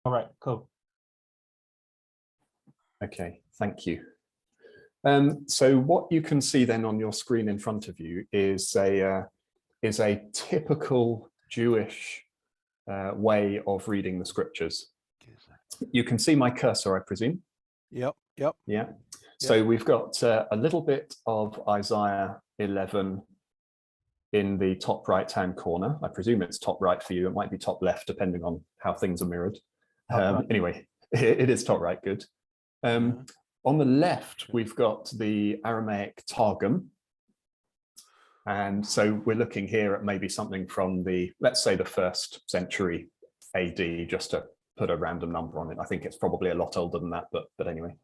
All right, cool. Okay, thank you. So what you can see then on your screen in front of you is a typical Jewish way of reading the scriptures. You can see my cursor, I presume. Yep. Yeah. So we've got a little bit of Isaiah 11 in the top right-hand corner. I presume it's top right for you. It might be top left, depending on how things are mirrored. Right. Anyway, it is top right, good. On the left, we've got the Aramaic Targum. And so we're looking here at maybe something from the, let's say the 1st century AD, just to put a random number on it. I think it's probably a lot older than that, but anyway.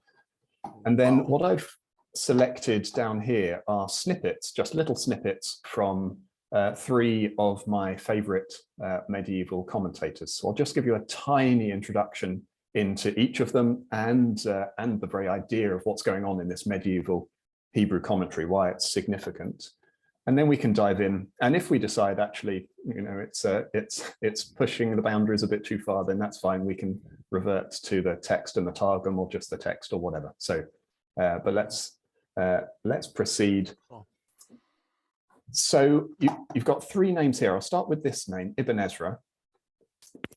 And then what I've selected down here are snippets, just little snippets from 3 of my favorite medieval commentators. So I'll just give you a tiny introduction into each of them and the very idea of what's going on in this medieval Hebrew commentary, why it's significant. And then we can dive in. And if we decide actually, you know, it's pushing the boundaries a bit too far, then that's fine. We can revert to the text and the Targum, or just the text, or whatever. So, but let's proceed. So you've got 3 names here. I'll start with this name, Ibn Ezra.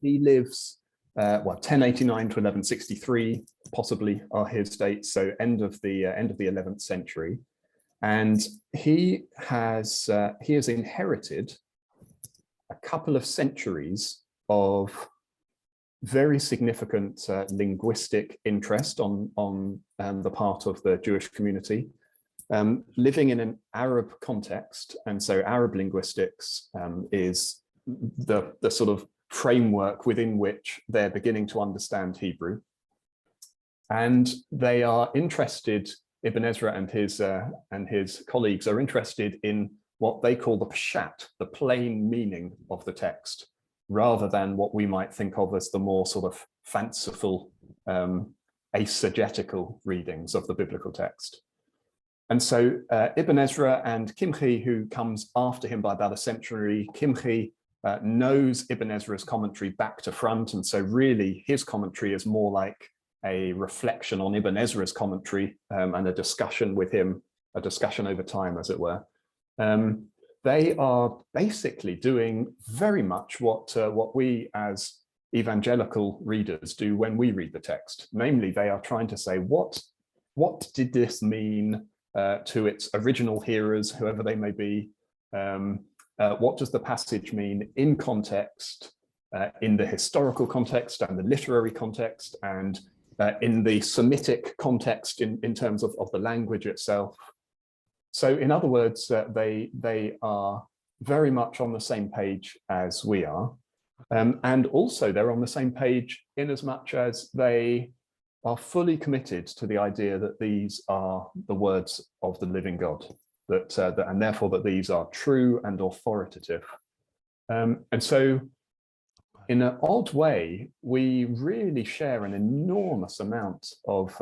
He lives 1089 to 1163, possibly are his dates. So end of the 11th century. And he has inherited a couple of centuries of very significant linguistic interest on the part of the Jewish community, living in an Arab context. And so Arab linguistics is the sort of framework within which they're beginning to understand Hebrew. And they are interested, Ibn Ezra and his colleagues are interested in what they call the pshat, the plain meaning of the text, rather than what we might think of as the more sort of fanciful, eisegetical readings of the biblical text. And so Ibn Ezra and Kimchi, who comes after him by about a century, Kimchi knows Ibn Ezra's commentary back to front, and so really his commentary is more like a reflection on Ibn Ezra's commentary and a discussion with him, a discussion over time, as it were. They are basically doing very much what we as evangelical readers do when we read the text. Namely, they are trying to say, what did this mean to its original hearers, whoever they may be? What does the passage mean in context, in the historical context and the literary context, and in the Semitic context in terms of the language itself? So in other words, they are very much on the same page as we are. And also they're on the same page in as much as they are fully committed to the idea that these are the words of the living God, and therefore that these are true and authoritative. And so in an odd way, we really share an enormous amount of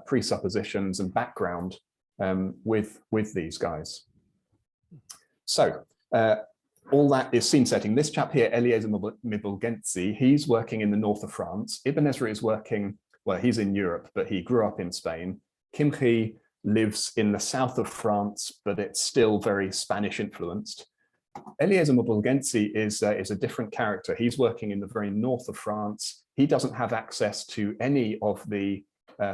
presuppositions and background with these guys. So all that is scene setting. This chap here, Eliezer Mibulgenzi, he's working in the north of France. Ibn Ezra is working, well, he's in Europe, but he grew up in Spain. Kimchi lives in the south of France, but it's still very Spanish influenced. Eliezer Mibulgenzi is a different character. He's working in the very north of France. He doesn't have access to any of the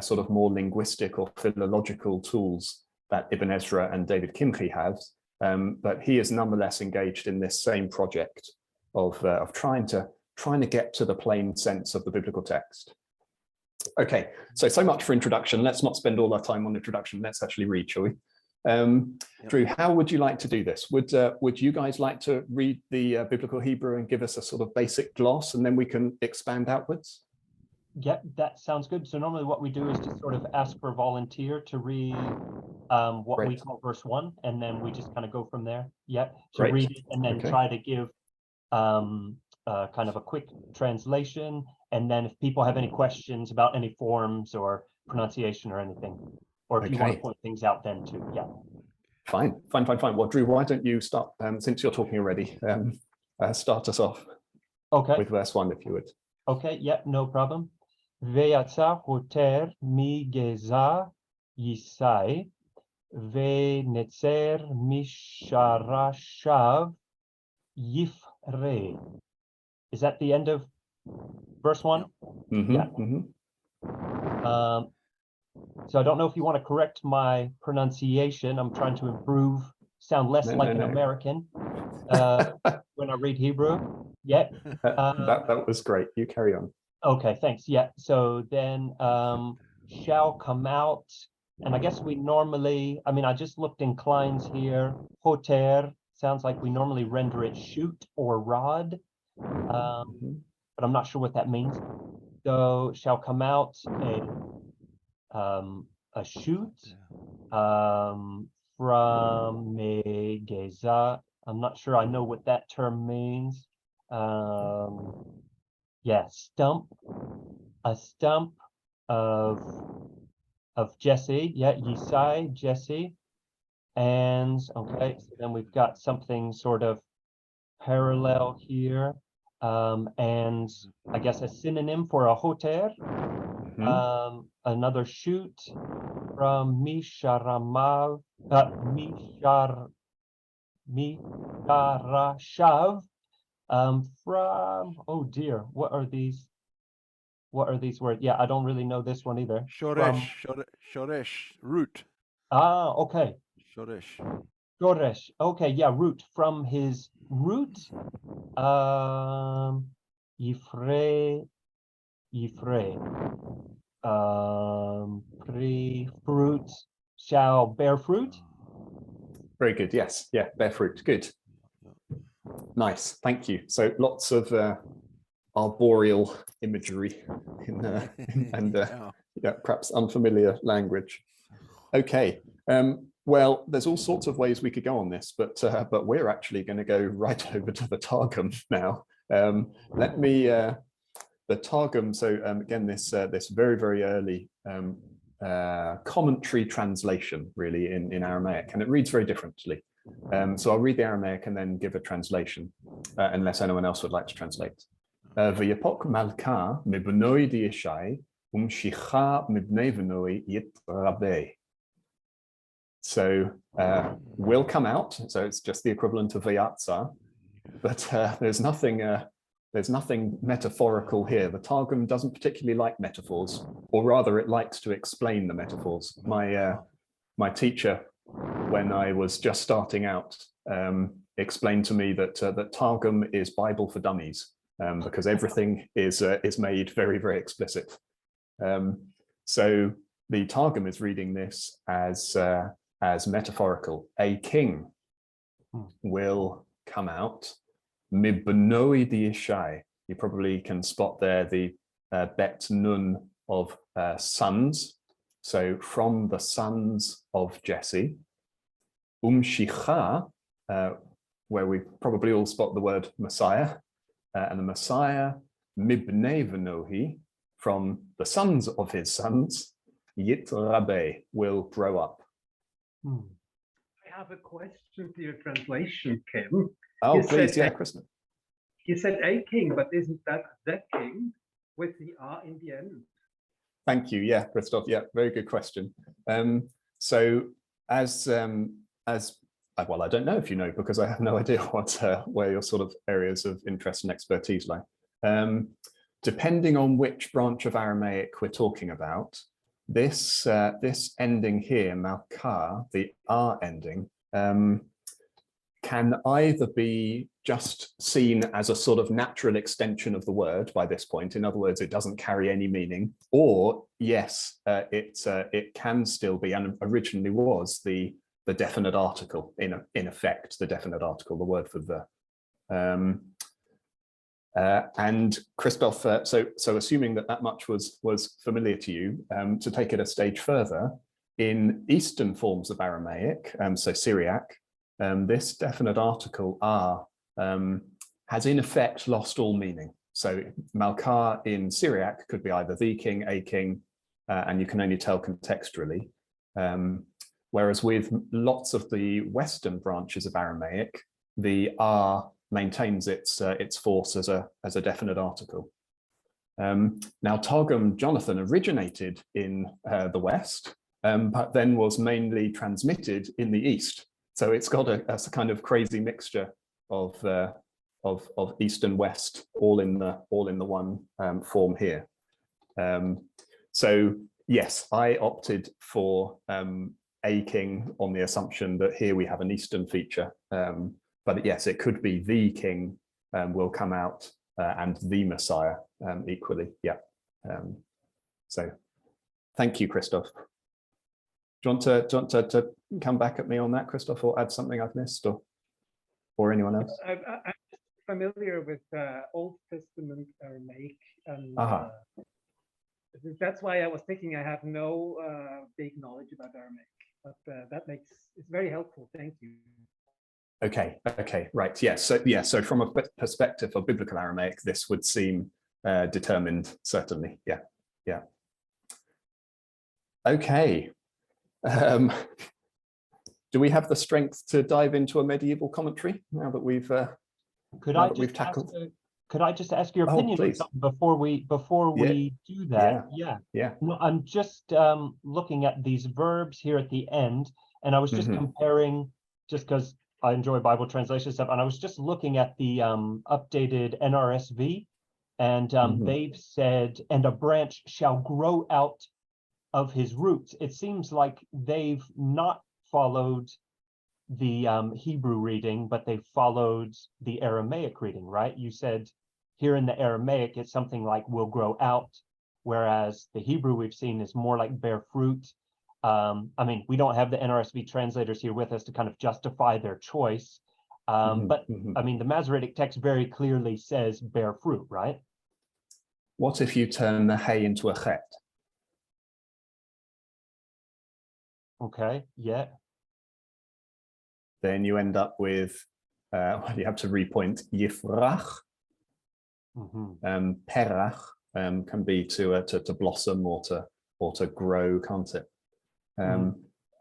sort of more linguistic or philological tools that Ibn Ezra and David Kimchi have, but he is nonetheless engaged in this same project of trying to get to the plain sense of the biblical text. Okay, so much for introduction. Let's not spend all our time on introduction. Let's actually read, shall we? Drew, how would you like to do this? Would you guys like to read the biblical Hebrew and give us a sort of basic gloss, and then we can expand outwards? Yeah, that sounds good. So normally what we do is to sort of ask for a volunteer to read what Great. we call verse 1, and then we just kind of go from there. Yeah, so Great. read it and then Okay. try to give kind of a quick translation. And then if people have any questions about any forms or pronunciation or anything, or if you want to point things out then too, yeah. Fine. Well, Drew, why don't you start, since you're talking already, start us off Okay. with verse 1, if you would. Okay, yep, no problem. Ve'atza hoter migeza yisai ve'netzer misharashav yifre. Is that the end of verse 1? Yeah. So I don't know if you want to correct my pronunciation. I'm trying to improve, sound less like an American when I read Hebrew. Yeah. That was great. You carry on. Okay, thanks. Yeah. So then shall come out. And I guess we normally, I mean, I just looked in Klein's here. Hoter sounds like we normally render it shoot or rod. But I'm not sure what that means. So shall come out a shoot from Megeza. I'm not sure I know what that term means. Yeah, stump, a stump of Jesse. Yeah, Yisai, Jesse. And okay, so then we've got something sort of parallel here. And I guess a synonym for a hoter. Another shoot from Misharamav, Misharashav, from, oh dear, what are these words? Yeah, I don't really know this one either. Shoresh, root. Okay. Shoresh. Shoresh. Okay, yeah, root. From his root, Yifre, fruit shall bear fruit. Very good. Yes. Yeah. Bear fruit. Good. Nice. Thank you. So lots of arboreal imagery and yeah, perhaps unfamiliar language. Okay. Well, there's all sorts of ways we could go on this, but we're actually going to go right over to the Targum now. Let me the Targum. So again, this very, very early commentary translation, really, in Aramaic, and it reads very differently. So I'll read the Aramaic and then give a translation, unless anyone else would like to translate. V'yapok malka mibnoi diishai umshicha mibnei v'noi yitrabe. So will come out. So it's just the equivalent of v'yatza, but there's nothing metaphorical here. The Targum doesn't particularly like metaphors, or rather it likes to explain the metaphors. My teacher, when I was just starting out, explained to me that that Targum is Bible for dummies, because everything is made very, very explicit. So the Targum is reading this as metaphorical. A king will come out. Mibnoi diishai. You probably can spot there the bet nun of sons. So from the sons of Jesse. Umshicha, where we probably all spot the word Messiah, and the Messiah, mibnei v'nohi, from the sons of his sons, yitrabe, will grow up. I have a question to your translation, Kim. Oh, please, yeah, Kristen. You said a king, but isn't that the king with the R in the end? Thank you. Yeah, Christoph. Yeah, very good question. So as well, I don't know if you know, because I have no idea where your sort of areas of interest and expertise lie. Depending on which branch of Aramaic we're talking about, this ending here, malka, the R ending, can either be just seen as a sort of natural extension of the word by this point. In other words, it doesn't carry any meaning, or yes, it can still be, and originally was, the definite article, in effect, the definite article, the word for the. And Christoph, so assuming that much was familiar to you, to take it a stage further, in Eastern forms of Aramaic, so Syriac, this definite article R has in effect lost all meaning. So Malka in Syriac could be either the king, a king, and you can only tell contextually. Whereas with lots of the Western branches of Aramaic, the R maintains its force as a definite article. Now, Targum Jonathan originated in the West, but then was mainly transmitted in the East. So it's got a kind of crazy mixture of East and West, all in the one form here. So yes, I opted for a king on the assumption that here we have an Eastern feature. But yes, it could be the king will come out and the Messiah equally. Yeah. So thank you, Christoph. Do you want to come back at me on that, Christoph, or add something I've missed, or anyone else? I'm familiar with Old Testament Aramaic, and that's why I was thinking I have no big knowledge about Aramaic, but it's very helpful. Thank you. Okay, right. Yes. So from a perspective of biblical Aramaic, this would seem determined, certainly. Yeah. Okay. Do we have the strength to dive into a medieval commentary now that we've tackled? Could I just ask your opinion on something before we do that? Yeah. No, I'm just looking at these verbs here at the end, and I was just comparing, just because I enjoy Bible translation stuff, and I was just looking at the updated NRSV, and they've said, "And a branch shall grow out of his roots." It seems like they've not followed the Hebrew reading, but they followed the Aramaic reading, right? You said here in the Aramaic, it's something like "will grow out," whereas the Hebrew we've seen is more like "bear fruit." I mean, we don't have the NRSV translators here with us to kind of justify their choice, but I mean, the Masoretic text very clearly says "bear fruit," right? What if you turn the hay into a chet? Okay, yeah. Then you end up with, you have to repoint yifrach, perach can be to blossom or to grow, can't it?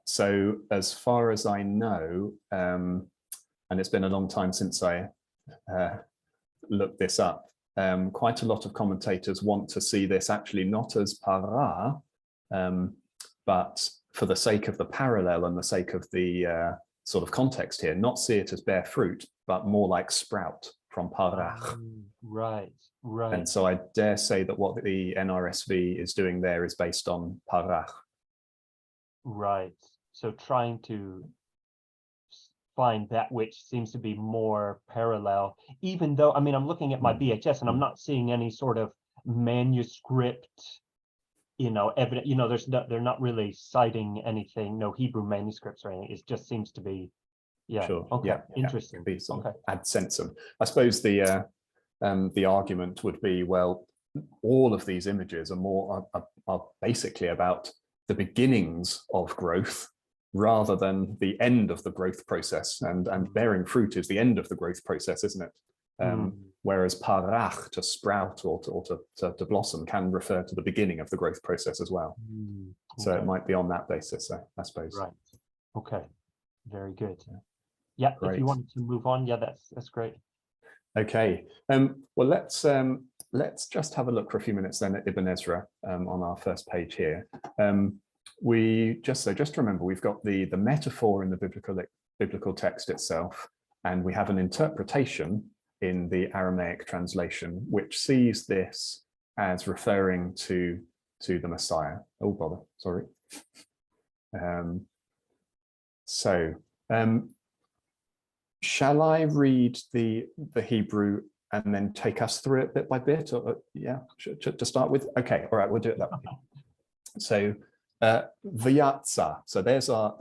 So as far as I know, and it's been a long time since I looked this up, quite a lot of commentators want to see this actually not as para, but for the sake of the parallel and the sake of the sort of context here, not see it as bear fruit, but more like sprout from parach. Right. And so I dare say that what the NRSV is doing there is based on parach. Right. So trying to find that which seems to be more parallel, even though, I mean, I'm looking at my BHS and I'm not seeing any sort of manuscript, evidence, they're not really citing anything, no Hebrew manuscripts or anything. It just seems to be, Sure. okay, interesting. Okay. Ad sensum. I suppose the argument would be, well, all of these images are basically about the beginnings of growth rather than the end of the growth process, and bearing fruit is the end of the growth process, isn't it? Whereas parach, to sprout or to blossom, can refer to the beginning of the growth process as well. So it might be on that basis, I suppose. Right. Okay. Very good. Yeah. Great. If you wanted to move on, that's great. Okay. Well, let's just have a look for a few minutes then at Ibn Ezra on our first page here. Just remember, we've got the metaphor in the biblical text itself, and we have an interpretation in the Aramaic translation, which sees this as referring to the Messiah. Oh, bother, sorry. Shall I read the Hebrew and then take us through it bit by bit? Or, to start with? Okay, all right, we'll do it that way. So, Vayatza. So there's our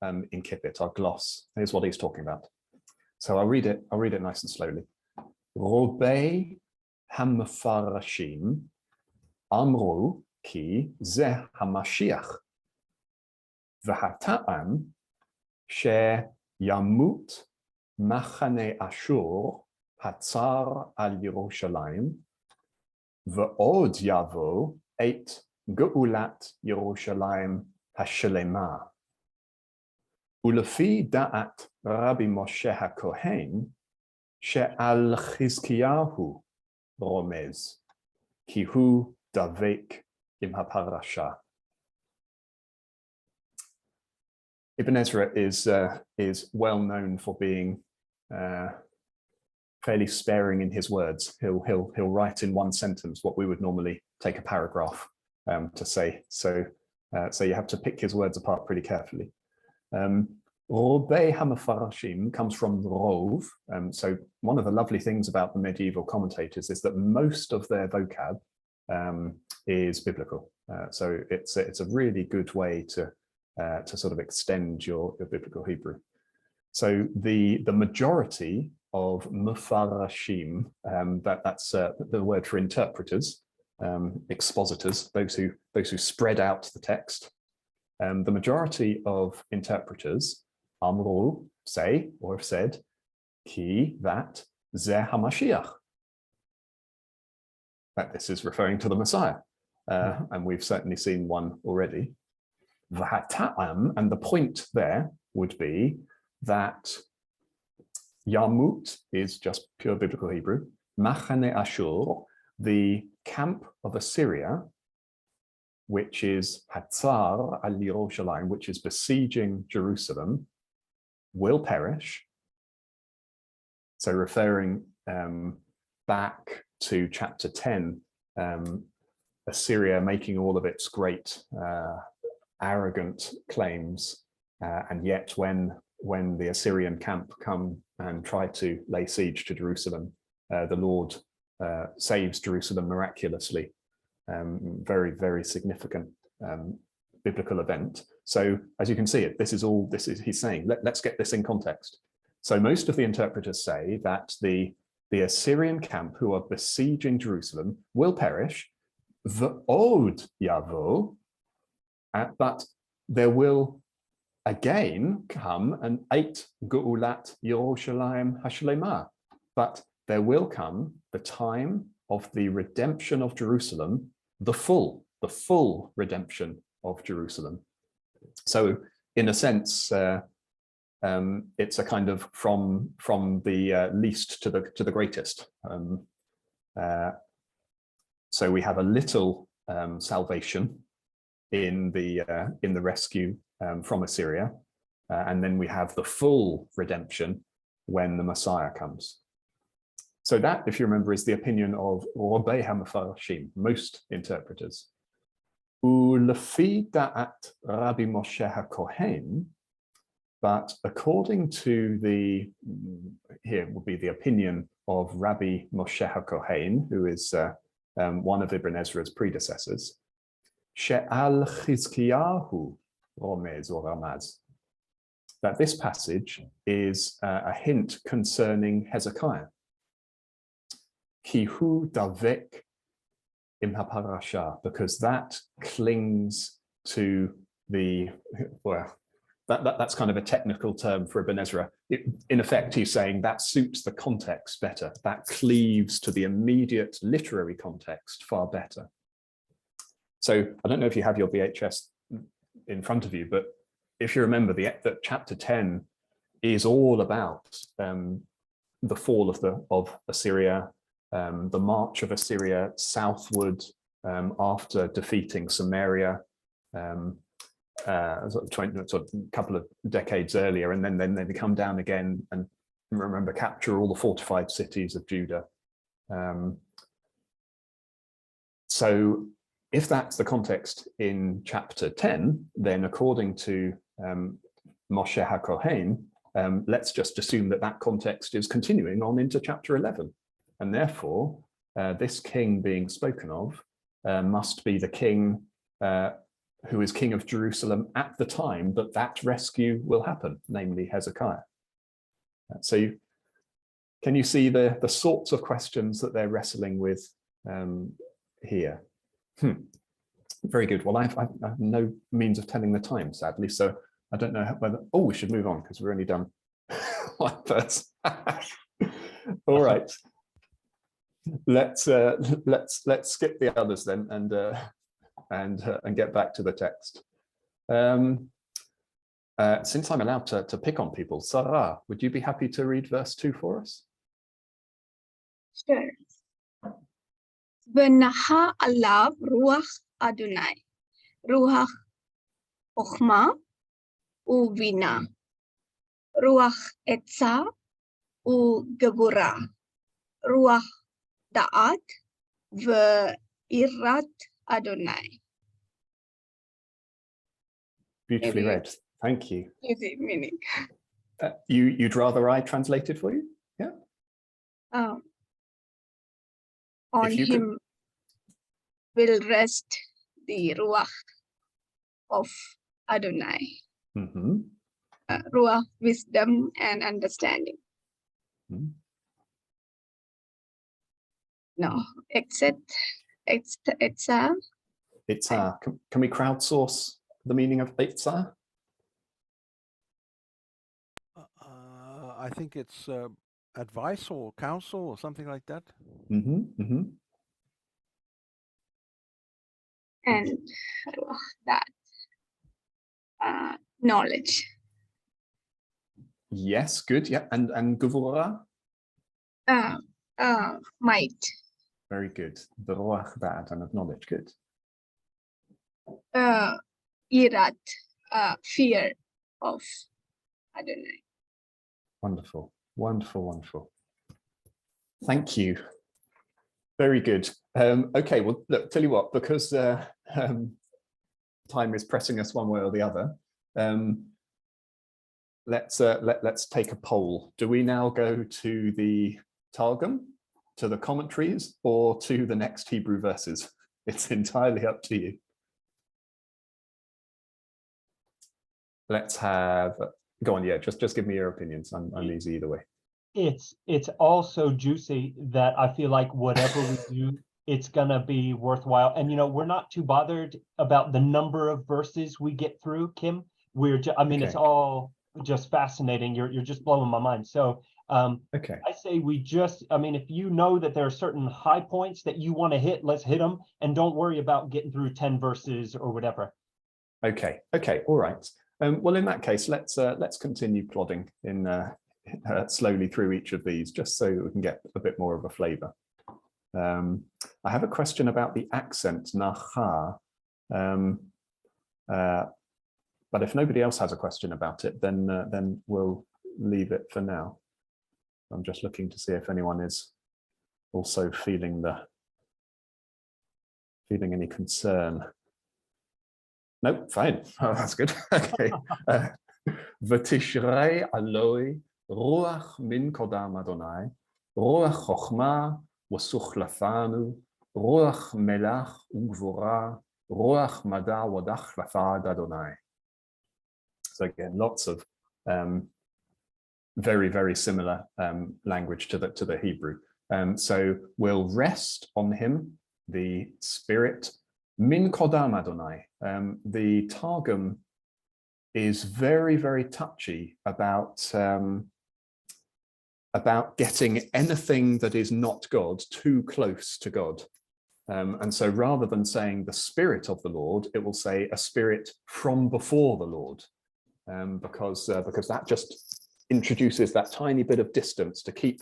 incipit, our gloss. Here's what he's talking about. So I'll read it nice and slowly. Robei hamfarashim amru ki zeh hamashiach v'hata'am she yamut machane Ashur hatzar al Yerushalayim v'od yavo et geulat Yerushalayim hashelema. Ulefi da'at Rabbi Moshe HaKohen she'al Chizkiyahu romez ki hu davek im haparasha. Ibn Ezra is well known for being fairly sparing in his words. He'll write in one sentence what we would normally take a paragraph to say. So you have to pick his words apart pretty carefully. Robei Hamafarashim comes from Rov. So one of the lovely things about the medieval commentators is that most of their vocab is biblical. So it's a really good way to sort of extend your biblical Hebrew. So the majority of Mufarashim, that's the word for interpreters, expositors, those who spread out the text. The majority of interpreters, Amru, say or have said, ki, that, Zeh HaMashiach. That this is referring to the Messiah. And we've certainly seen one already. V'hata'am, and the point there would be that Yarmut is just pure biblical Hebrew. Machane Ashur, the camp of Assyria, which is Hatzar al Yerushalayim, which is besieging Jerusalem, will perish. So referring back to chapter 10, Assyria making all of its great arrogant claims, and yet when the Assyrian camp come and try to lay siege to Jerusalem, the Lord saves Jerusalem miraculously. Very, very significant biblical event. So as you can see, he's saying, let's get this in context. So most of the interpreters say that the Assyrian camp who are besieging Jerusalem will perish, v'od yavo, but there will again come an eight Geulat Yerushalayim Hashlema, but there will come the time of the redemption of Jerusalem, the full redemption of Jerusalem. So in a sense, it's a kind of from the least to the greatest. So we have a little salvation in the rescue from Assyria, and then we have the full redemption when the Messiah comes. So that, if you remember, is the opinion of Robei HaMefarashim, most interpreters. Ulefi da'at Rabbi Moshe HaKohen, but according to here would be the opinion of Rabbi Moshe HaKohen, who is one of Ibn Ezra's predecessors, She'al Chizkiyahu Romez or Ramaz, that this passage is a hint concerning Hezekiah. Kihu davek im haparasha, because that clings to that's kind of a technical term for Ibn Ezra. In effect, he's saying that suits the context better. That cleaves to the immediate literary context far better. So I don't know if you have your VHS in front of you, but if you remember, that chapter 10 is all about the fall of Assyria, the march of Assyria southward after defeating Samaria, a couple of decades earlier, and then they come down again and remember capture all the fortified cities of Judah. So if that's the context in chapter 10, then according to Moshe HaKohen, let's just assume that context is continuing on into chapter 11. And therefore, this king being spoken of must be the king who is king of Jerusalem at the time that rescue will happen, namely Hezekiah. So can you see the sorts of questions that they're wrestling with here? Very good. Well, I have no means of telling the time, sadly, so I don't know whether. Oh, we should move on because we're only done one verse. All right. Let's skip the others then and get back to the text. Since I'm allowed to pick on people, Sarah, would you be happy to read verse 2 for us? Sure. Benaha Allah ruach Adonai. Ruach Chochma Uvina. Ruach Etza Ugevura. Ruach Da'at Ve'irat Adonai. Beautifully Maybe read. Thank you. easy meaning. You'd rather I translated for you? Yeah. On If you could. him will rest the ruach of Adonai. Mhm. Ruach, wisdom and understanding. Mhm. No, except Etza. It's can we crowdsource the meaning of Eitzah? I think it's advice or counsel or something like that. Mm-hmm, mm-hmm. And that knowledge. Yes, good. Yeah, and Gevura? Might. Very good. The Ruach Da'at and of knowledge. Good. Irat, fear of Adonai. Wonderful, wonderful, wonderful. Thank you. Very good. Okay, well, look, tell you what, because time is pressing us one way or the other, let's take a poll. Do we now go to the Targum, to the commentaries, or to the next Hebrew verses? It's entirely up to you. Let's have, go on, yeah, just give me your opinions. I'm easy either way. It's all so juicy that I feel like whatever we do, it's gonna be worthwhile. And we're not too bothered about the number of verses we get through, Kim. We're just, I mean, Okay. it's all just fascinating. You're just blowing my mind. So Okay. I say we just, I mean, if you know that there are certain high points that you want to hit, let's hit them, and don't worry about getting through 10 verses or whatever. Okay. Okay. All right. Well, in that case, let's continue plodding in slowly through each of these, just so that we can get a bit more of a flavour. I have a question about the accent nacha, but if nobody else has a question about it, then we'll leave it for now. I'm just looking to see if anyone is also feeling any concern. Nope, fine. Oh, that's good. Okay. V'tishrei aloi ruach min kodam Adonai, ruach chochma v'suchlafanu, ruach melach ugvura, ruach mada wadach lafad Adonai. So again, lots of very, very similar language to the Hebrew. So we'll rest on him, the Spirit, min kodam Adonai. The Targum is very, very touchy about getting anything that is not God too close to God. And so rather than saying the Spirit of the Lord, it will say a spirit from before the Lord, because that just introduces that tiny bit of distance to keep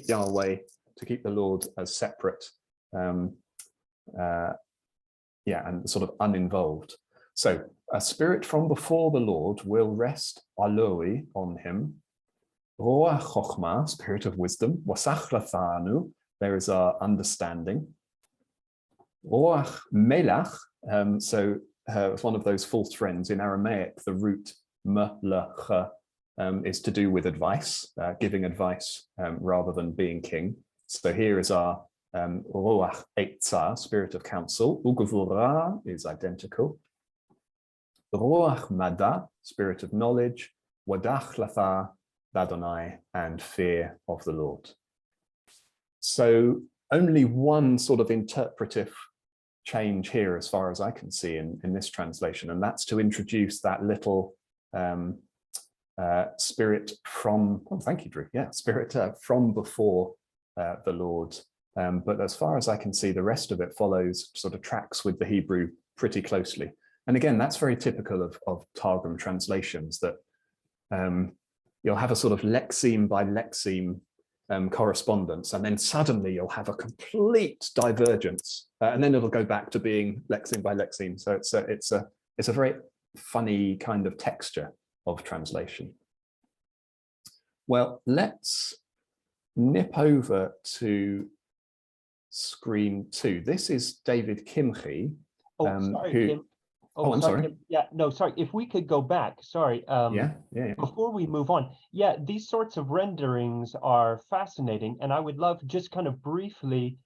Yahweh, to keep the Lord as separate, yeah, and sort of uninvolved. So a spirit from before the Lord will rest aloi on him. Roach chochma, spirit of wisdom. Wasach lafanu, there is our understanding. Roach melach, so it's one of those false friends in Aramaic. The root melach is to do with advice, giving advice rather than being king. So here is our Roach Eitzah, spirit of counsel. Ugevura is identical. Ruach Mada, spirit of knowledge. Wadach Latha, Adonai, and fear of the Lord. So only one sort of interpretive change here, as far as I can see in this translation, and that's to introduce that little spirit from, oh, thank you, Drew. Yeah, spirit from before the Lord. But as far as I can see, the rest of it follows, sort of tracks with the Hebrew pretty closely. And again, that's very typical of Targum translations, that you'll have a sort of lexeme by lexeme correspondence, and then suddenly you'll have a complete divergence, and then it'll go back to being lexeme by lexeme. So it's a very funny kind of texture of translation. Well, let's nip over to screen 2. This is David Kimchi. Sorry, who, Kim. I'm sorry. Kim. Yeah, no, sorry. If we could go back, sorry. Yeah. Before we move on, yeah, these sorts of renderings are fascinating, and I would love just kind of briefly,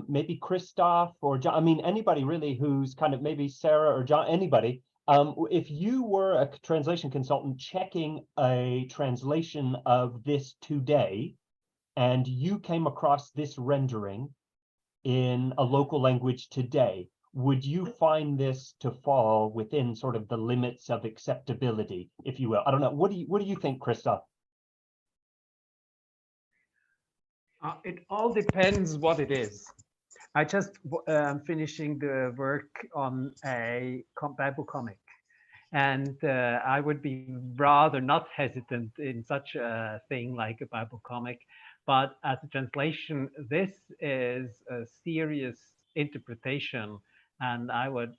maybe Christoph or John, I mean, anybody really who's kind of, maybe Sarah or John, anybody, if you were a translation consultant checking a translation of this today, and you came across this rendering in a local language today, would you find this to fall within sort of the limits of acceptability, if you will? I don't know. What do you think, Christoph? It all depends what it is. I just finishing the work on a Bible comic, and I would be rather not hesitant in such a thing like a Bible comic. But as a translation, this is a serious interpretation, and I would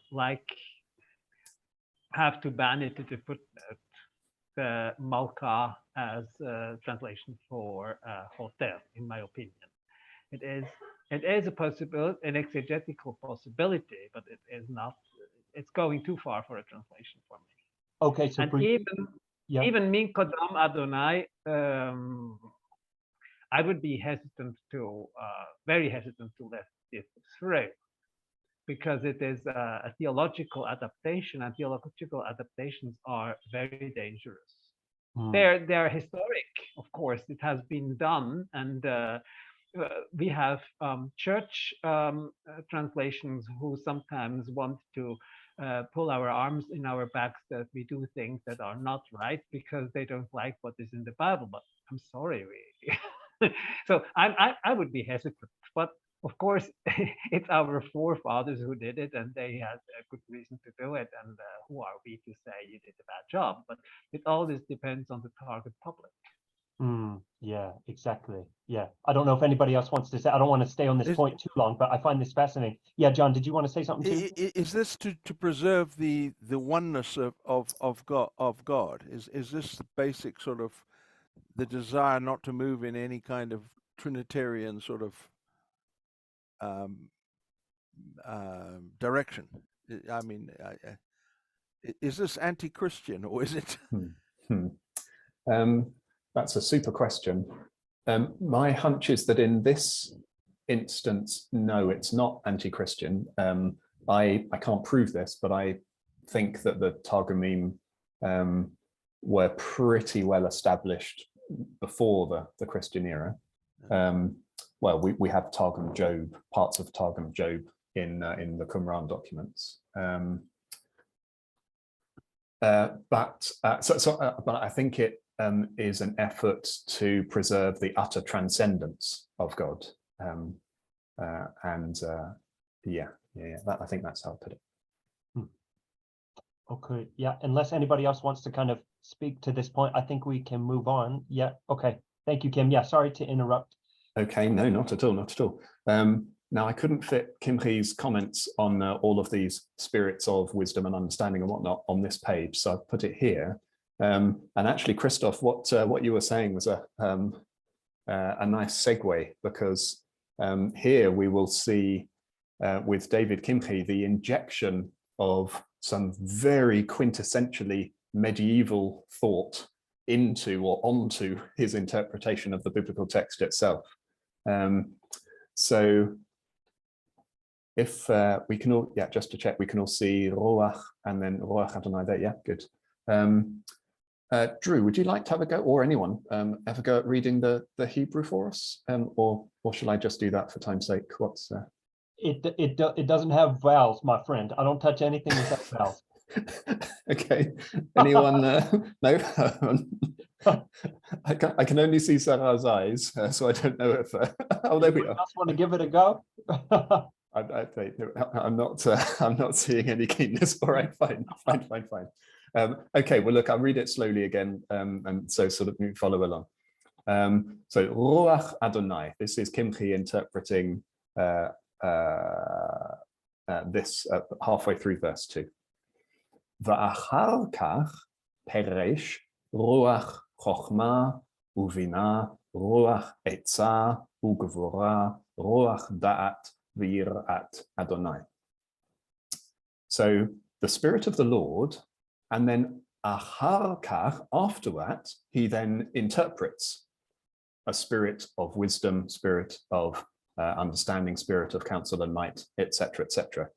have to ban it to the footnote, the Malka as a translation for hotel, in my opinion. It is a possibility, an exegetical possibility, but it is not. It's going too far for a translation for me. Okay, so and even Min Kodam Adonai, I would be hesitant to, very hesitant to let it through, because it is a theological adaptation, and theological adaptations are very dangerous. They're historic, of course. It has been done, and we have church translations who sometimes want to pull our arms in our backs that we do things that are not right because they don't like what is in the Bible. But I'm sorry, so I would be hesitant. But of course, it's our forefathers who did it, and they had a good reason to do it. And who are we to say you did a bad job? But it always depends on the target public. Yeah, exactly. Yeah, I don't know if anybody else wants to say. I don't want to stay on this point too long, but I find this fascinating. Yeah, John, did you want to say something too? Is this to preserve the oneness of God? Is this the basic sort of the desire not to move in any kind of Trinitarian sort of direction? I mean, is this anti-Christian, or is it? That's a super question. My hunch is that in this instance, no, it's not anti-Christian. I can't prove this, but I think that the Targumim were pretty well established before the Christian era. Well, we have Targum Job, parts of Targum Job in the Qumran documents. But I think it is an effort to preserve the utter transcendence of God, I think that's how I put it. Okay, yeah, unless anybody else wants to kind of speak to this point, I think we can move on. Yeah, okay, thank you, Kim. Yeah, sorry to interrupt. Okay, no, not at all, not at all. Now, I couldn't fit Kimchi's comments on all of these spirits of wisdom and understanding and whatnot on this page, so I've put it here. And actually, Christoph, what you were saying was a nice segue, because here we will see with David Kimchi the injection of some very quintessentially medieval thought into or onto his interpretation of the biblical text itself. So if we can all, yeah, just to check, we can all see Roach and then Roach Adonai there, yeah, good. Drew, would you like to have a go, or anyone have a go at reading the Hebrew for us, or shall I just do that for time's sake? What's It doesn't have vowels, my friend. I don't touch anything without vowels. Okay. Anyone? No. I can only see Sarah's eyes, so I don't know if. Oh, there we are. Else want to give it a go? I'm not seeing any keenness. All right, fine. Okay, well, look, I'll read it slowly again, and so sort of follow along. So Ruach Adonai, this is Kimchi interpreting this halfway through verse 2. Va'achar kach peresh ruach chochma uvina ruach etza ugvura ruach da'at v'yirat Adonai. So the spirit of the Lord, and then achar kach, after that, he then interprets a spirit of wisdom, spirit of understanding, spirit of counsel and might, etc., etc.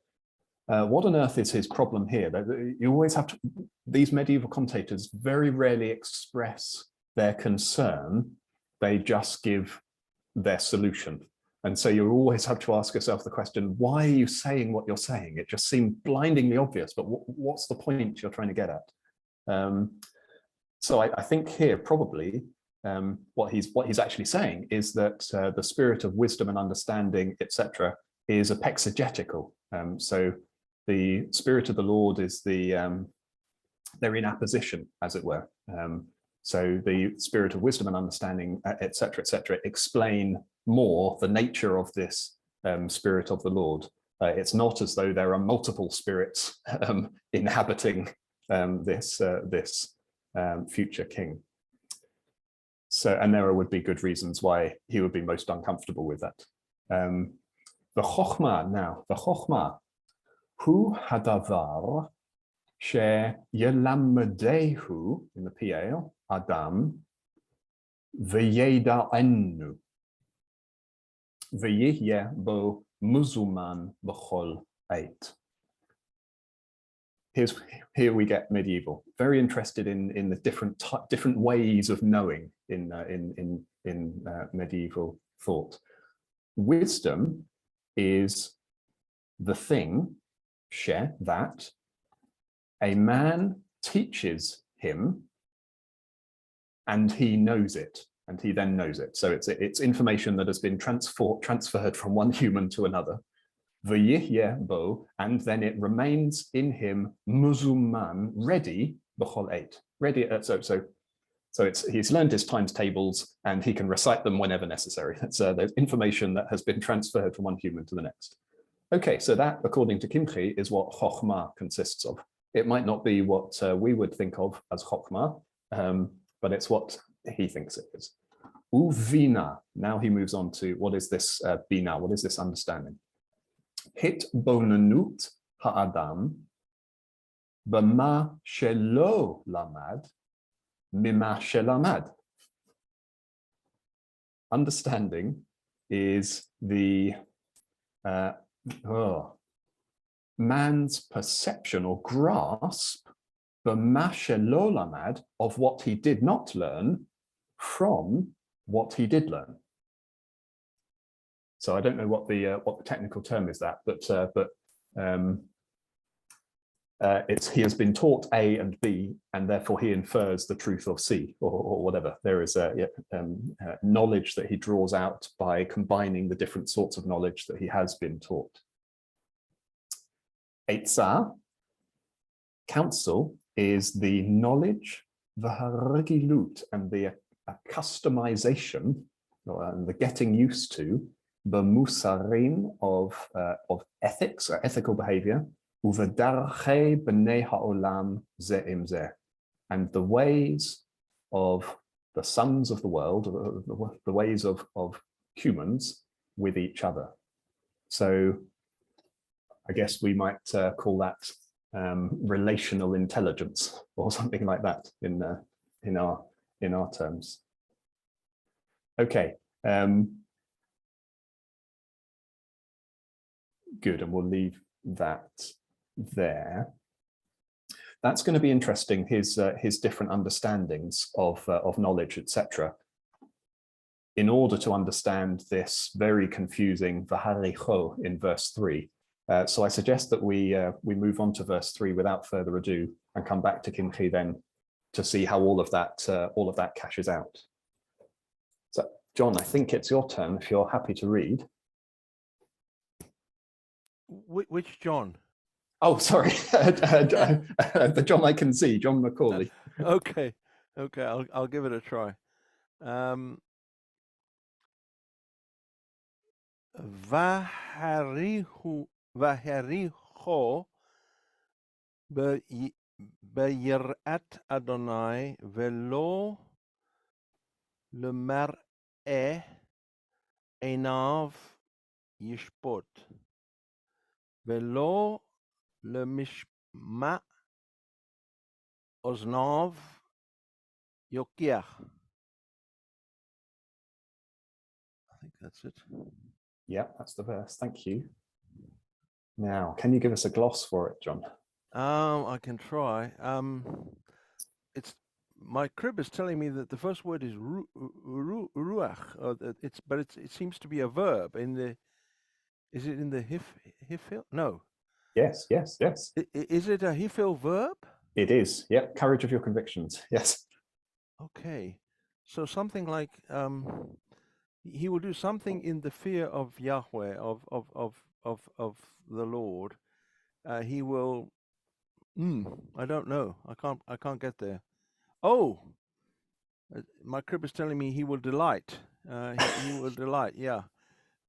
What on earth is his problem here? You always have to, these medieval commentators very rarely express their concern, they just give their solution. And so you always have to ask yourself the question, why are you saying what you're saying? It just seemed blindingly obvious, but what's the point you're trying to get at? So I think here probably what he's actually saying is that the spirit of wisdom and understanding, etc., is apexegetical. So the spirit of the Lord is they're in apposition, as it were. So the spirit of wisdom and understanding, etc., etc., explain more the nature of this spirit of the Lord. It's not as though there are multiple spirits inhabiting this future king. So, and there would be good reasons why he would be most uncomfortable with that. The chokhmah now, the chokhmah, hu hadavar she yelammedehu in the PL Adam v'yeda'enu v'yihye bo muzuman b'chol eit. Here we get medieval. Very interested in the different ways of knowing in medieval thought. Wisdom is the thing, she, that a man teaches him, and he knows it, and he then knows it. So it's information that has been transferred from one human to another. V'yihye bo, and then it remains in him muzuman, ready b'chol eit, ready. So he's learned his times tables and he can recite them whenever necessary. There's information that has been transferred from one human to the next. Okay, so that, according to Kimchi, is what chokhmah consists of. It might not be what we would think of as chokhmah, but it's what he thinks it is. Uvina. Now he moves on to what is this bina? What is this understanding? Hit bonanut ha'adam b'ma shelo lamad mima shelamad. Understanding is the man's perception or grasp b'ma shelo lamad of what he did not learn from what he did learn. So I don't know what the technical term is that, but he has been taught A and B, and therefore he infers the truth of C or whatever. There is knowledge that he draws out by combining the different sorts of knowledge that he has been taught. Eitzah, counsel, is the knowledge, the haragilut, and the customization, and the getting used to, the musarim of ethics or ethical behavior, uvedarche b'nei ha'olam ze im ze, and the ways of the sons of the world, the ways of humans with each other. So I guess we might call that relational intelligence or something like that in our terms. Okay. Good, and we'll leave that there. That's going to be interesting, his different understandings of knowledge, etc. In order to understand this very confusing v'haricho in verse 3. So I suggest that we move on to verse 3 without further ado and come back to Kimchi then to see how all of that cashes out. So John, I think it's your turn if you're happy to read. Which John? Oh, sorry, the John I can see, John Macaulay. Okay, I'll give it a try. Vahariho birat Adonai velo lemar'eh einav yishpot velo lemishma oznav yokiach. I think that's it. Yeah, that's the verse. Thank you. Now, can you give us a gloss for it, John? I can try. It's my crib is telling me that the first word is ruach. It seems to be a verb in the. Is it in the hifil? No. Yes, yes, yes. Is it a hifil verb? It is. Yep. Courage of your convictions. Yes. Okay. So something like he will do something in the fear of Yahweh, of the Lord. He will. I don't know. I can't get there. Oh, my crib is telling me he will delight. He will delight. Yeah.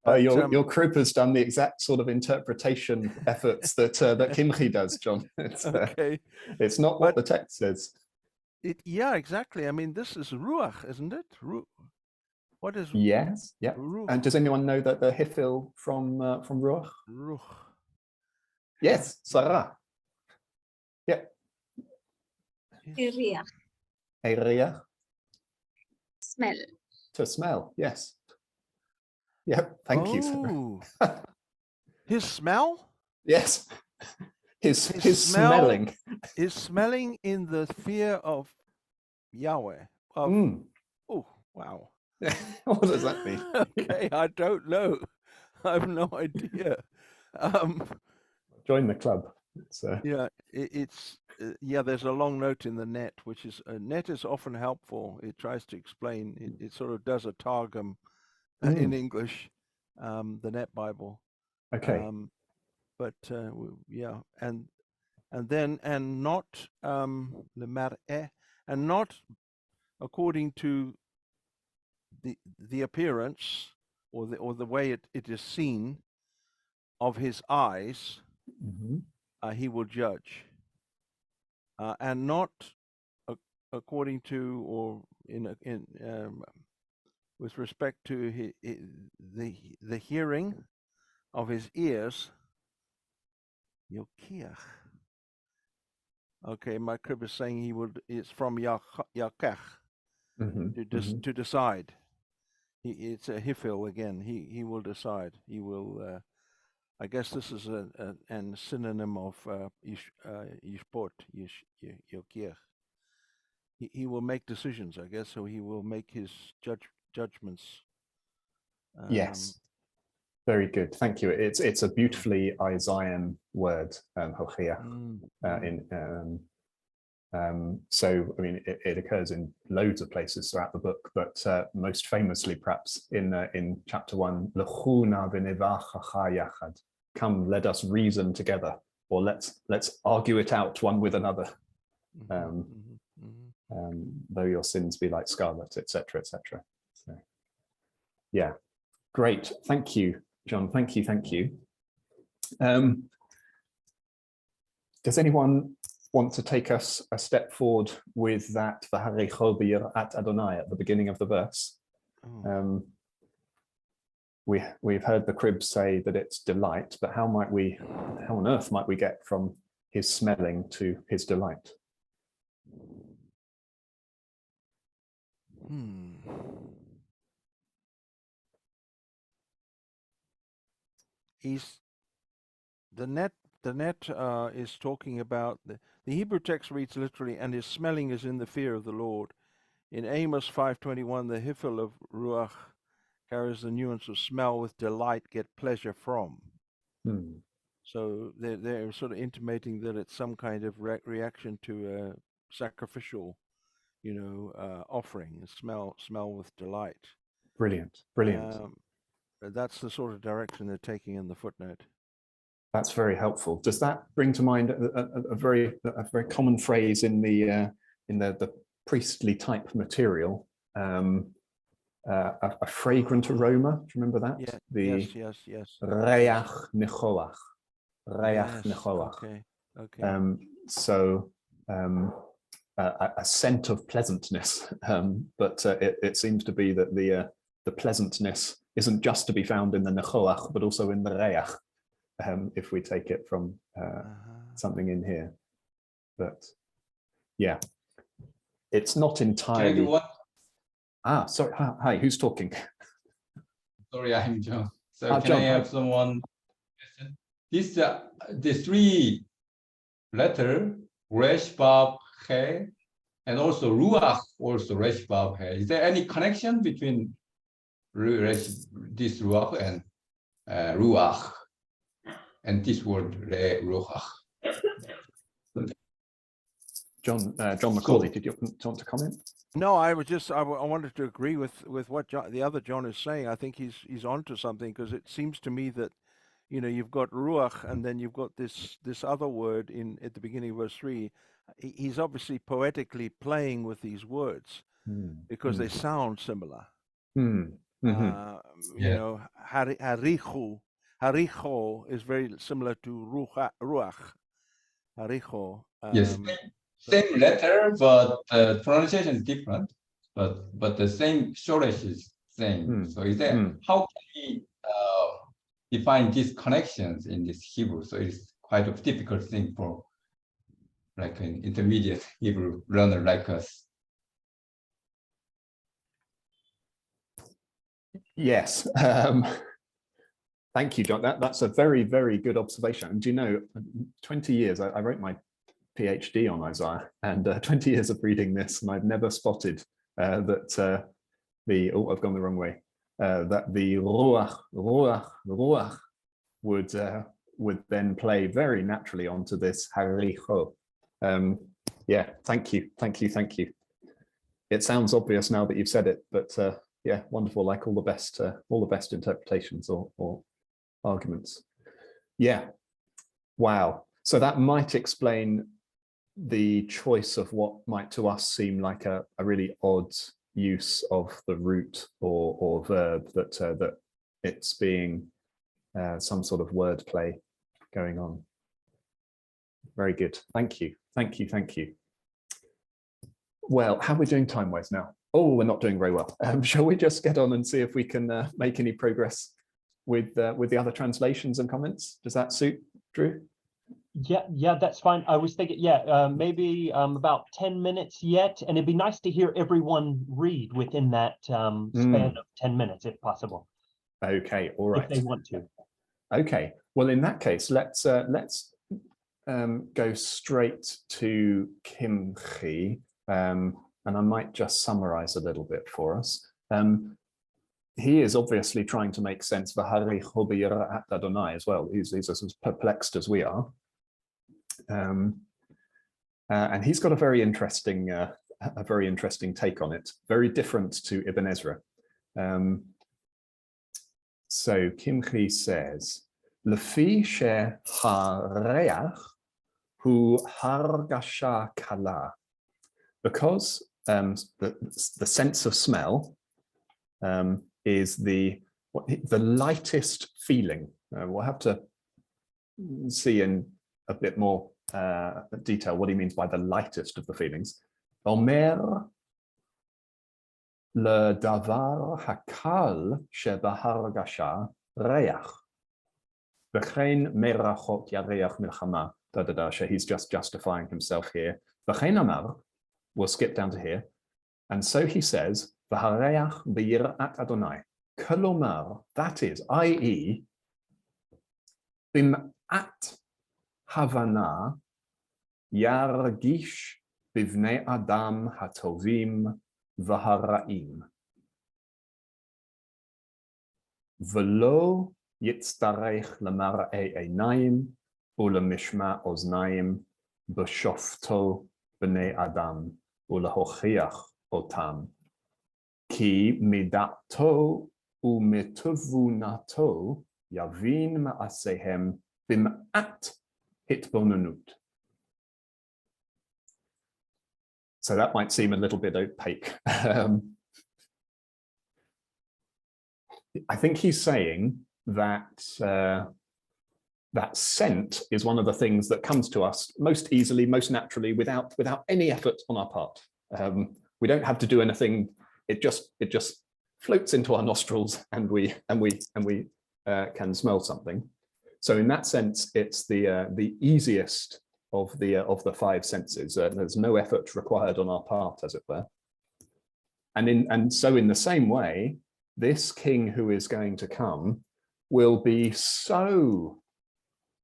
But, Your crib has done the exact sort of interpretation efforts that that Kimchi does, John. Okay. It's not what the text says. Yeah, exactly. I mean, this is ruach, isn't it? What is? Yes. Yeah. Ruach? And does anyone know that the hifil from ruach? Ruach. Yes, Sarah. Yeah. Area. Area. Smell. To smell. Yes. Yep. Thank you, Sarah. His smell? Yes. His smelling. Is smelling in the fear of Yahweh. Oh, wow. What does that mean? Okay, I don't know. I have no idea. Join the club. Yeah, there's a long note in the net, which is net is often helpful. It tries to explain. It sort of does a targum in English, the Net Bible. Okay. But yeah, and not lemar'eh, and not according to the appearance or the way it is seen of his eyes. He will judge, and not according to or in with respect to the hearing of his ears. Yokiach. Okay, my crib is saying he would. It's from Yakach to decide. It's a hifil again. He will decide. He will. I guess this is a synonym of yishpot, yokiach. He will make decisions, I guess. So he will make his judgments. Yes. Very good. Thank you. It's a beautifully Isaiah word, hochiach. So, I mean, it occurs in loads of places throughout the book, but most famously, perhaps in chapter 1, L'chuna v'nevachacha yachad. Come, let us reason together, or let's argue it out one with another. Though your sins be like scarlet, etc., etc. So, yeah, great. Thank you, John. Thank you. Does anyone want to take us a step forward with that V'haricho birat Adonai at the beginning of the verse? We've heard the crib say that it's delight, but how on earth might we get from his smelling to his delight? The net is talking about the Hebrew text reads literally, and his smelling is in the fear of the Lord. In Amos 5:21, the hifil of ruach carries the nuance of smell with delight, get pleasure from. So they're sort of intimating that it's some kind of reaction to a sacrificial, offering. Smell with delight. Brilliant. That's the sort of direction they're taking in the footnote. That's very helpful. Does that bring to mind a very common phrase in the priestly type material? a fragrant aroma. Do you remember that? Yeah. The Yes. reach nichoach. Reach Yes. nichoach. Okay. So a scent of pleasantness, but it seems to be that the pleasantness isn't just to be found in the nichoach, but also in the reach, if we take it from something in here. But yeah, it's not entirely. Can I do one? Sorry. Hi, who's talking? Sorry, I'm John. So can John, I have hi. someone? This the three letter resh bab he, and also ruach also resh bab he. Is there any connection between this ruach and ruach and this word ruach? John Macaulay, did you want to comment? No, I wanted to agree with what the other John is saying. I think he's onto something, because it seems to me that, you've got ruach, and then you've got this other word at the beginning of verse 3. He's obviously poetically playing with these words because they sound similar. Haricho is very similar to ruach. Haricho. Yes. Same letter, but pronunciation is different. But the same shoresh is same. So is that how can we define these connections in this Hebrew? So it's quite a difficult thing for like an intermediate Hebrew learner like us. Yes. Thank you, John. That's a very, very good observation. And do you know, 20 years, I wrote my PhD on Isaiah, and 20 years of reading this, and I've never spotted that I've gone the wrong way, that the ruach would then play very naturally onto this haricho. Yeah, thank you. It sounds obvious now that you've said it, but yeah, wonderful. Like all the best interpretations or arguments. Yeah, wow. So that might explain the choice of what might to us seem like a really odd use of the root or verb, that it's being some sort of wordplay going on. Very good. Thank you. Well, how are we doing time-wise now? Oh, we're not doing very well. Shall we just get on and see if we can make any progress with the other translations and comments? Does that suit, Drew? Yeah, that's fine. I was thinking, maybe about 10 minutes yet, and it'd be nice to hear everyone read within that span of 10 minutes, if possible. Okay, all right. If they want to. Okay, well, in that case, let's go straight to Kimchi, and I might just summarize a little bit for us. He is obviously trying to make sense of Haricho b'yirat Adonai as well. He's as perplexed as we are. And he's got a very interesting take on it, very different to Ibn Ezra. So Kimchi says, "Lefi she hareach hu hargasha kala," because the sense of smell is the lightest feeling. We'll have to see in a bit more detail what he means by the lightest of the feelings. Omer le davar hakal shebahargasha reach. V'chein merachot yareach milchama. So he's just justifying himself here. V'chein amar, we'll skip down to here. And so he says, v'hareach b'yirat Adonai. Kolomar, that is, i.e., bim'at Havana yargish bivnei adam hatovim v'haraim v'lo yitztarech lemar'ei einayim ulemishma oznaim b'shofto b'nei adam ulehochiach otam ki midato u'mituvunato yavin ma'asehem bim'at hitbonanut. So that might seem a little bit opaque. I think he's saying that that scent is one of the things that comes to us most easily, most naturally, without any effort on our part. We don't have to do anything. It just floats into our nostrils, and we can smell something. So in that sense, it's the easiest of the five senses. There's no effort required on our part, as it were. And so in the same way, this king who is going to come will be so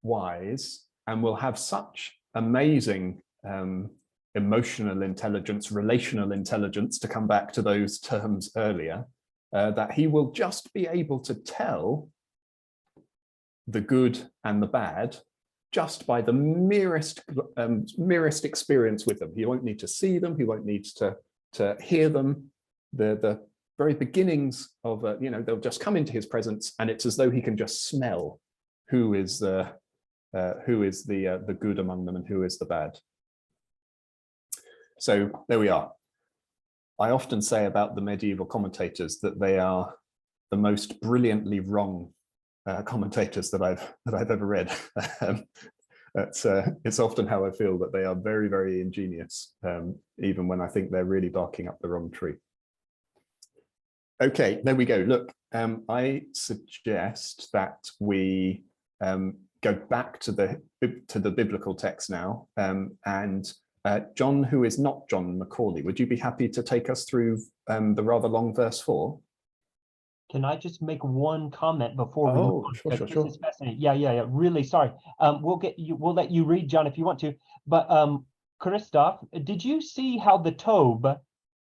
wise and will have such amazing emotional intelligence, relational intelligence, to come back to those terms earlier, that he will just be able to tell the good and the bad just by the merest experience with them. He won't need to see them. He won't need to hear them. The very beginnings of they'll just come into his presence, and it's as though he can just smell who is the good among them and who is the bad. So there we are. I often say about the medieval commentators that they are the most brilliantly wrong commentators that I've ever read. It's often how I feel, that they are very, very ingenious, even when I think they're really barking up the wrong tree. Okay, there we go. Look, I suggest that we go back to the biblical text now, and John, who is not John Macaulay, would you be happy to take us through the rather long verse 4? Can I just make one comment before we move on? Sure. This is fascinating. Yeah. Really sorry. We'll let you read, John, if you want to. But Christophe, did you see how the Taube,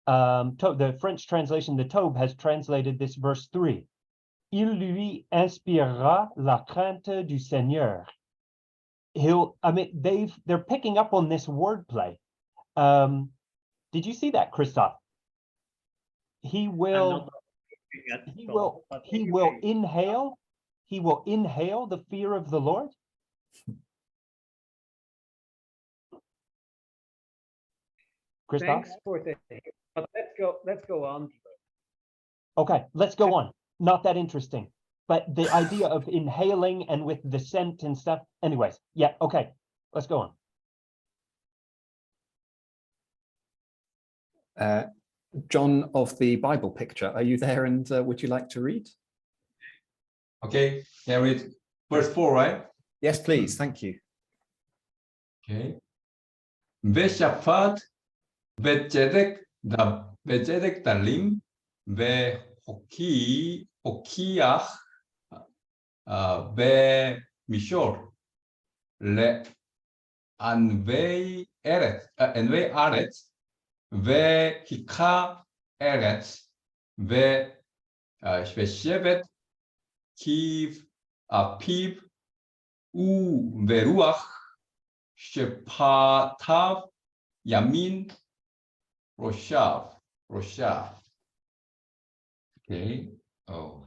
the French translation, the Taube, has translated this verse 3? Il lui inspirera la crainte du Seigneur. They're picking up on this wordplay. Did you see that, Christophe? He will inhale the fear of the Lord. Christophe? Thanks for that. But let's go on. Okay, let's go on. Not that interesting. But the idea of inhaling and with the scent and stuff. Anyways, yeah, okay, let's go on. John of the Bible picture, are you there, and would you like to read? Okay, can I read verse 4, right? Yes, please, thank you. Okay. Veshaphat, Vechedek Dalim, Hokiach, Mishor, Le Anvei Aret, Hika Eret, Shveshevet, Kiv, Piv, Veruach, Shepatav, Yamin, Roshav. Okay. Oh,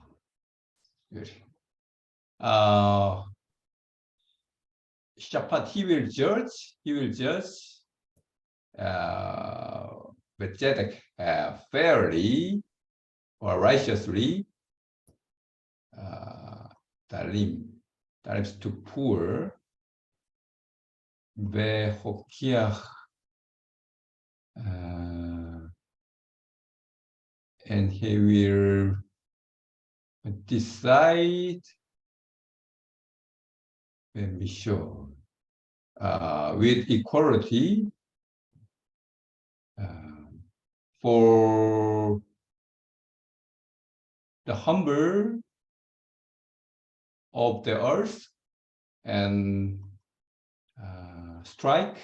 good. Shapat, he will judge. Vechedek, fairly or righteously. Dalim is to poor. Vehokiach, and he will decide and be sure with equality for the humble of the earth, and strike,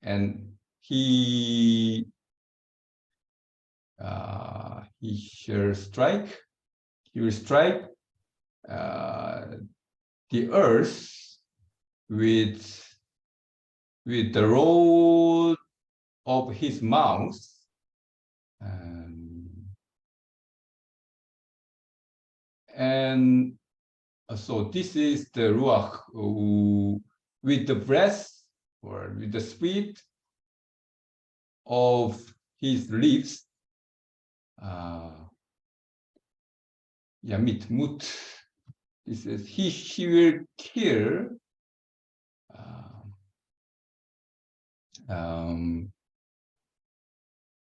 and he shall strike. He will strike the earth with the rod of his mouth, and so this is the ruach with the breath or with the spirit of his lips. yeah, mut. This is he will kill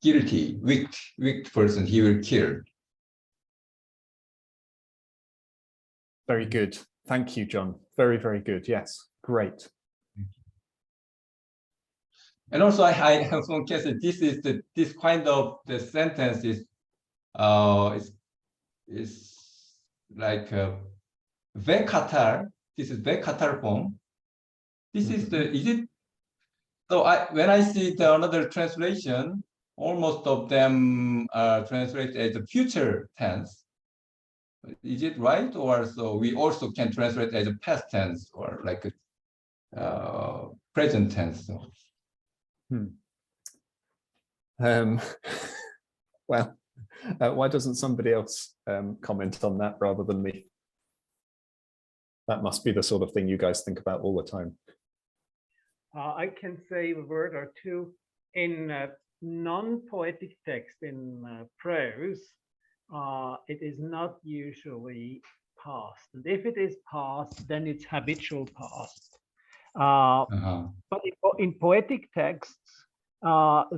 guilty, weak person. He will kill. Very good. Thank you, John. Very, very good. Yes, great. And also, I have one case. This kind of the sentence is like vekatar. This is vekatar form. This is is it? So when I see the another translation, almost of them translate as a future tense. Is it right? Or so we also can translate as a past tense or like a present tense. So. Well, why doesn't somebody else comment on that rather than me? That must be the sort of thing you guys think about all the time. I can say a word or two in non-poetic text in prose. It is not usually past, and if it is past, then it's habitual past. But in poetic texts,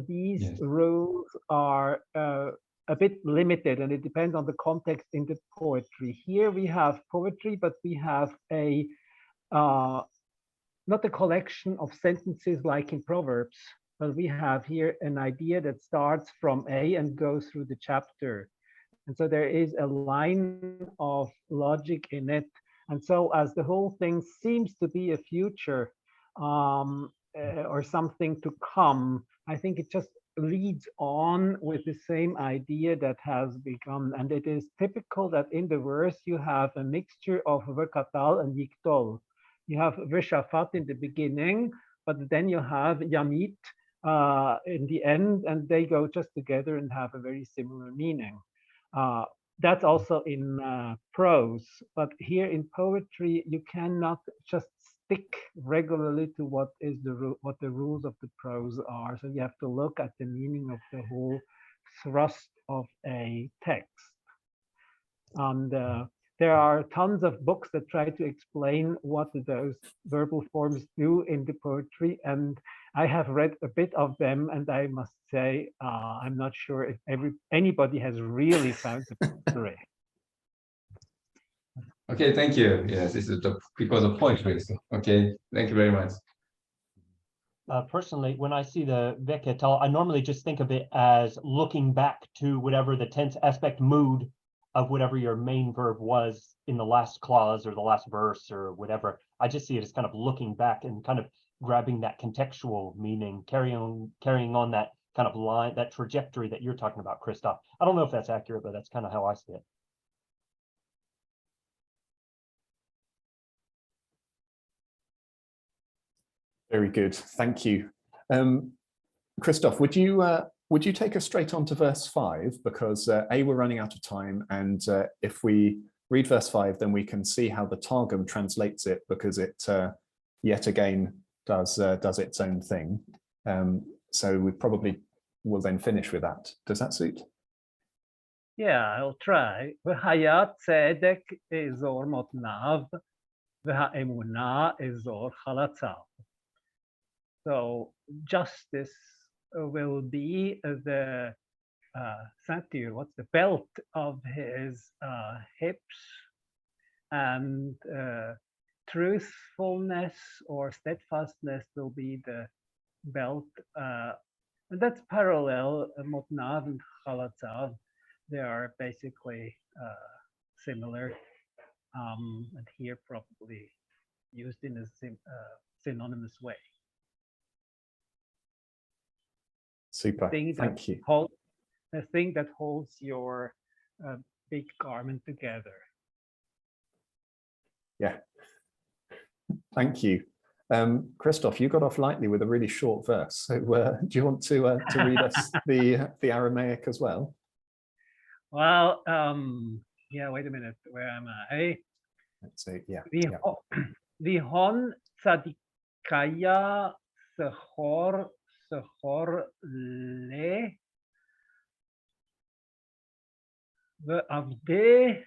these rules are a bit limited, and it depends on the context in the poetry. Here we have poetry, but we have a not a collection of sentences like in Proverbs, but we have here an idea that starts from A and goes through the chapter. And so there is a line of logic in it. And so as the whole thing seems to be a future or something to come, I think it just leads on with the same idea that has begun. And it is typical that in the verse you have a mixture of vekatal and yiktol. You have veshafat in the beginning, but then you have yamit in the end, and they go just together and have a very similar meaning. That's also in prose, but here in poetry, you cannot just stick regularly to what the rules of the prose are. So you have to look at the meaning of the whole thrust of a text. And there are tons of books that try to explain what those verbal forms do in the poetry, and I have read a bit of them, and I must say I'm not sure if anybody has really found the poetry. Okay, thank you. Yes, this is because of poetry. So, okay, thank you very much. Personally, when I see the veketal, I normally just think of it as looking back to whatever the tense aspect mood of whatever your main verb was in the last clause or the last verse or whatever. I just see it as kind of looking back and kind of grabbing that contextual meaning, carrying on that kind of line, that trajectory that you're talking about, Christoph. I don't know if that's accurate, but that's kind of how I see it. Very good, thank you. Christoph, would you take us straight on to verse 5? Because we're running out of time, and if we read verse 5, then we can see how the Targum translates it, because it yet again does its own thing. So we probably will then finish with that. Does that suit? Yeah, I'll try. V'hayat tzedek ezor motnav, v'ha'emunah ezor chalatzav. So justice will be the satir, what's the belt of his hips, and truthfulness or steadfastness will be the belt. And that's parallel, motnav and chalatzav. They are basically similar, and here probably used in a synonymous way. Super, thank you. The thing that holds your big garment together. Yeah, thank you. Christoph, you got off lightly with a really short verse. So do you want to read us the Aramaic as well? Well, yeah, wait a minute, where am I? Let's see, yeah. Vihon tzadikaya sechor le ve'avde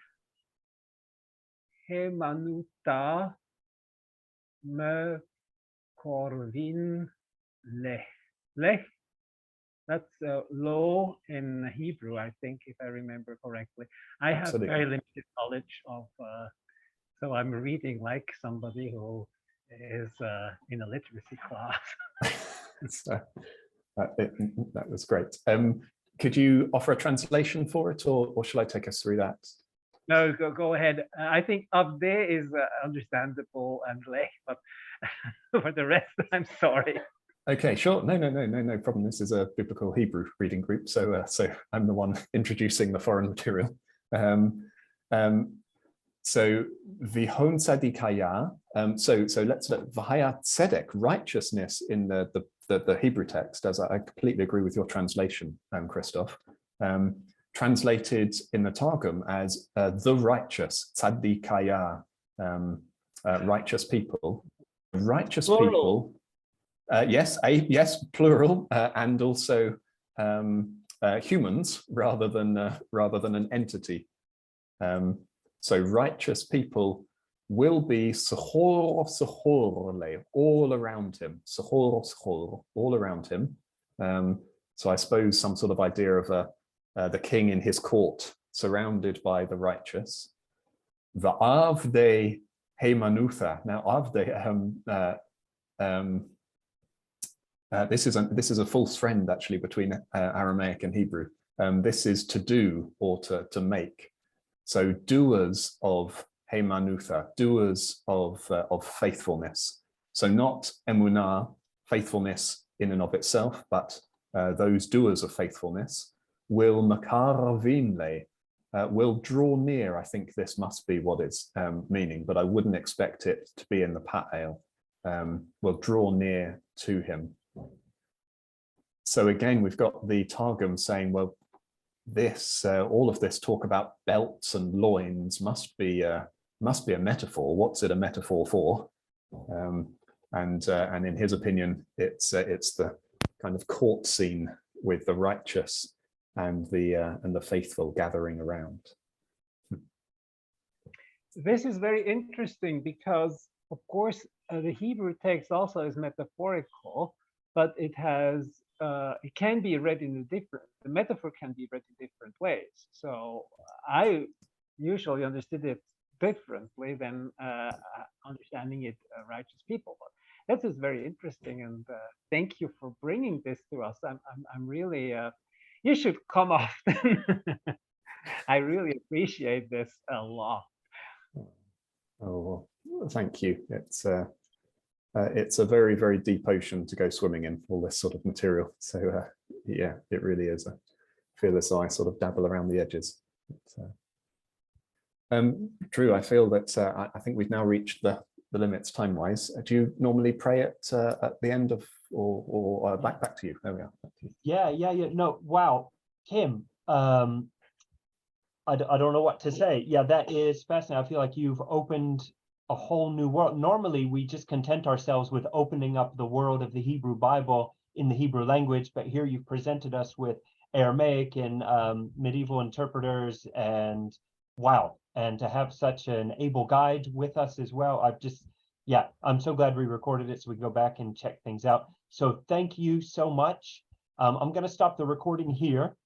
Hemanuta me korvin leh. Leh, that's low in Hebrew, I think, if I remember correctly. I have Absolutely. very limited knowledge of, so I'm reading like somebody who is in a literacy class. So, that was great. Could you offer a translation for it, or shall I take us through that? No, go ahead. I think Avde is understandable and leh, but for the rest, I'm sorry. Okay, sure. No problem. This is a biblical Hebrew reading group, so I'm the one introducing the foreign material. So vihon tzadikaya. So let's look v'haya tzedek, righteousness in the Hebrew text. As I completely agree with your translation, Christoph. Translated in the Targum as the righteous, tzadikaya, righteous people. Righteous Plural. people. Yes, plural, and also humans rather than an entity. So righteous people will be sehor, all around him, sehor, all around him. So I suppose some sort of idea of the king in his court, surrounded by the righteous. The avde hemanutha. Now avde, this is a false friend actually between Aramaic and Hebrew. This is to do or to make. So doers of hemanutha, doers of faithfulness. So not emunah, faithfulness in and of itself, but those doers of faithfulness will makaravin le, will draw near. I think this must be what it's meaning, but I wouldn't expect it to be in the pa'el. Will draw near to him. So again, we've got the Targum saying, well, this all of this talk about belts and loins must be a metaphor. What's it a metaphor for? And in his opinion, it's the kind of court scene with the righteous and the faithful gathering around. This is very interesting because, of course, the Hebrew text also is metaphorical, but it has it can be read in the metaphor can be read in different ways. So I usually understood it differently than understanding it righteous people. But this is very interesting, and thank you for bringing this to us. I'm really you should come often. I really appreciate this a lot. Oh, well, thank you. It's a very, very deep ocean to go swimming in, all this sort of material. So yeah, it really is. I feel as though I sort of dabble around the edges. Drew, I feel that I think we've now reached the limits time-wise. Do you normally pray at the end of, or back to you? There we are. Back to you. Yeah. No, wow, Kim. I don't know what to say. Yeah, that is fascinating. I feel like you've opened a whole new world. Normally, we just content ourselves with opening up the world of the Hebrew Bible in the Hebrew language, but here you've presented us with Aramaic and medieval interpreters, and wow, and to have such an able guide with us as well. I'm so glad we recorded it so we can go back and check things out. So thank you so much. I'm going to stop the recording here.